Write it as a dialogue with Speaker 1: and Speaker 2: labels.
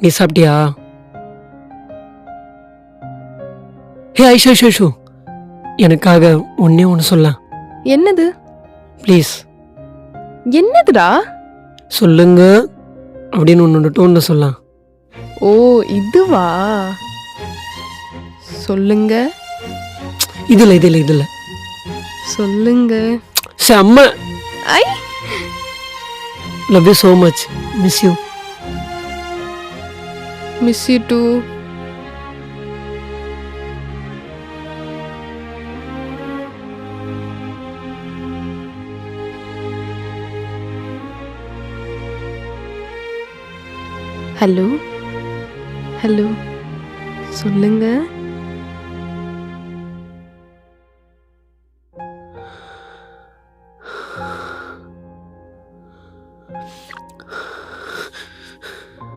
Speaker 1: நீ சாப்பிட்டியா? ஹே ஐஷு ஐஷு ஐஷு, எனக்காக ஒன்னே ஒன்று சொல்ல
Speaker 2: என்னது?
Speaker 1: ப்ளீஸ்.
Speaker 2: என்னதுடா?
Speaker 1: சொல்லுங்க அப்படின்னு உன்னோட டோன்ல சொல்ல.
Speaker 2: ஓ இதுவா? சொல்லுங்க
Speaker 1: இதுல
Speaker 2: சொல்லுங்க.
Speaker 1: செம்ம.
Speaker 2: I
Speaker 1: love you so much. Miss you.
Speaker 2: Miss you too. Hello hello சொல்லுங்க.